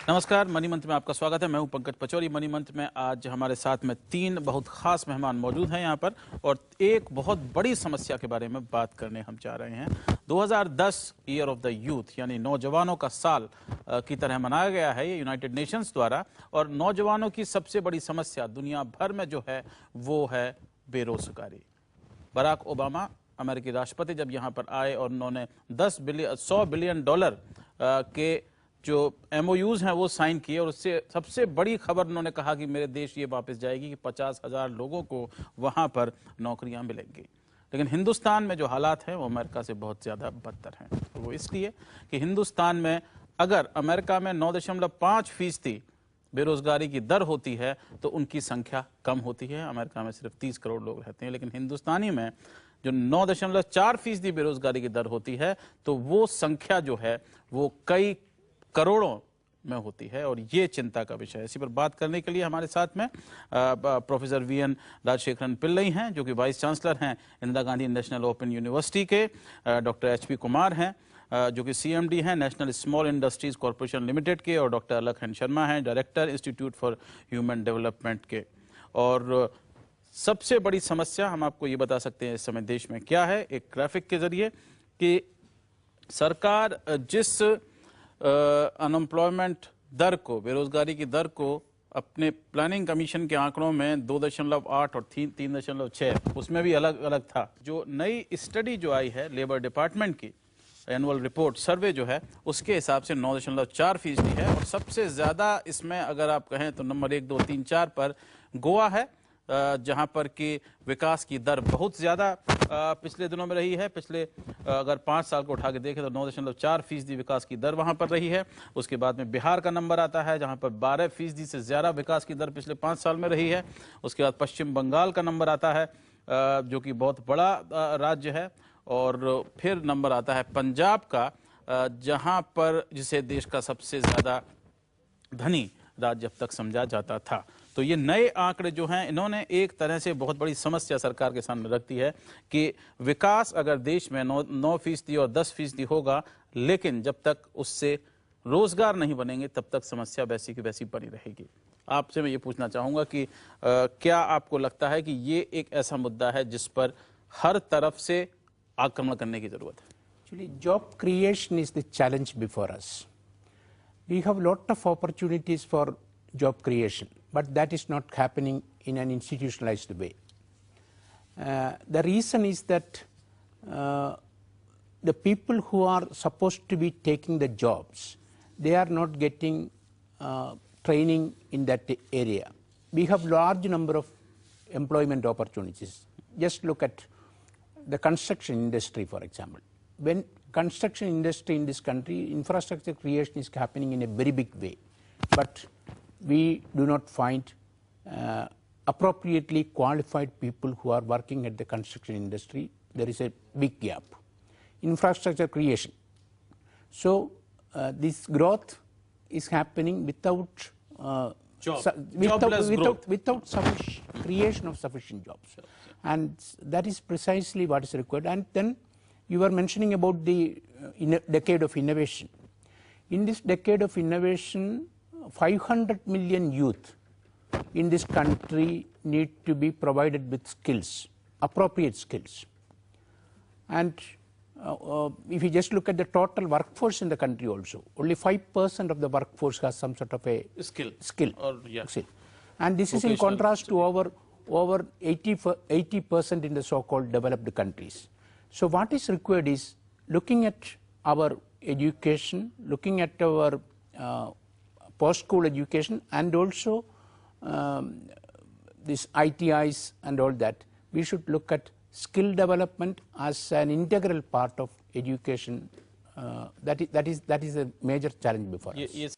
नमस्कार, मनी मंत्र में आपका स्वागत है। मैं हूं पंकज पचौरी। मनी मंत्र में आज हमारे साथ में 3 बहुत खास मेहमान मौजूद हैं यहाँ पर और एक बहुत बड़ी समस्या के बारे में बात करने हम जा रहे हैं। 2010 ईयर ऑफ द यूथ यानी नौजवानों का साल की तरह मनाया गया है ये यूनाइटेड नेशंस द्वारा। और नौजवानों की सबसे बड़ी समस्या दुनिया भर में जो है वो है बेरोजगारी। बराक ओबामा अमेरिकी राष्ट्रपति जब यहाँ पर आए और उन्होंने 100 बिलियन डॉलर के जो MOUs हैं वो साइन किए और उससे सबसे बड़ी खबर उन्होंने कहा कि मेरे देश ये वापस जाएगी कि 50,000 लोगों को वहाँ पर नौकरियाँ मिलेंगी। लेकिन हिंदुस्तान में जो हालात हैं वो अमेरिका से बहुत ज़्यादा बदतर हैं। वो इसलिए कि हिंदुस्तान में अगर अमेरिका में 9.5% बेरोजगारी की दर होती है तो उनकी संख्या कम होती है। अमेरिका में सिर्फ 30 करोड़ लोग रहते हैं, लेकिन हिंदुस्तानी में जो 9.4% बेरोजगारी की दर होती है तो वो संख्या जो है वो कई करोड़ों में होती है और ये चिंता का विषय है। इसी पर बात करने के लिए हमारे साथ में प्रोफेसर VN राजशेखरन पिल्लई हैं जो कि वाइस चांसलर हैं Indira Gandhi national open university के। डॉक्टर HP कुमार हैं जो कि CMD हैं national small industries corporation limited के। और डॉक्टर अलखन शर्मा हैं director institute for human development के। और सबसे बड़ी समस्या हम आपको ये बता सकते हैं इस समय देश में क्या है, एक ग्राफिक के जरिए कि सरकार जिस अनएम्प्लॉयमेंट दर को, बेरोजगारी की दर को अपने प्लानिंग कमीशन के आंकड़ों में 2.8 और 3.6 उसमें भी अलग अलग था। जो नई स्टडी जो आई है लेबर डिपार्टमेंट की एनुअल रिपोर्ट सर्वे जो है उसके हिसाब से 9.4% है। और सबसे ज़्यादा इसमें अगर आप कहें तो नंबर 1, 2, 3, 4 पर गोवा है जहां पर कि विकास की दर बहुत ज़्यादा पिछले दिनों में रही है। पिछले अगर 5 साल को उठा के देखें तो 9.4% विकास की दर वहां पर रही है। उसके बाद में बिहार का नंबर आता है जहां पर 12% से ज़्यादा विकास की दर पिछले 5 साल में रही है। उसके बाद पश्चिम बंगाल का नंबर आता है जो कि बहुत बड़ा राज्य है। और फिर नंबर आता है पंजाब का जहां पर जिसे देश का सबसे ज़्यादा धनी राज्य अब तक समझा जाता था। तो ये नए आंकड़े जो हैं इन्होंने एक तरह से बहुत बड़ी समस्या सरकार के सामने रख दी है कि विकास अगर देश में 9% और 10% होगा, लेकिन जब तक उससे रोजगार नहीं बनेंगे तब तक समस्या वैसी की वैसी बनी रहेगी। आपसे मैं ये पूछना चाहूँगा कि क्या आपको लगता है कि ये एक ऐसा मुद्दा है जिस पर हर तरफ से आक्रमण करने की जरूरत है? Actually, job creation is the challenge before us. We have lot of opportunities for job creation, but that is not happening in an institutionalized way. The reason is that the people who are supposed to be taking the jobs, they are not getting training in that area. We have large number of employment opportunities. Just look at the construction industry, for example. When construction industry in this country, infrastructure creation is happening in a very big way, but we do not find appropriately qualified people who are working at the construction industry. There is a big gap. Infrastructure creation. So this growth is happening without without sufficient creation of sufficient jobs. And that is precisely what is required. And then you were mentioning about the decade of innovation. In this decade of innovation, 500 million youth in this country need to be provided with skills, appropriate skills. And if you just look at the total workforce in the country also, only 5% of the workforce has some sort of a skill. And this is in contrast to over 80% in the so-called developed countries. So what is required is looking at our education, looking at our post-school education, and also this ITIs and all that. We should look at skill development as an integral part of education. That is a major challenge before us.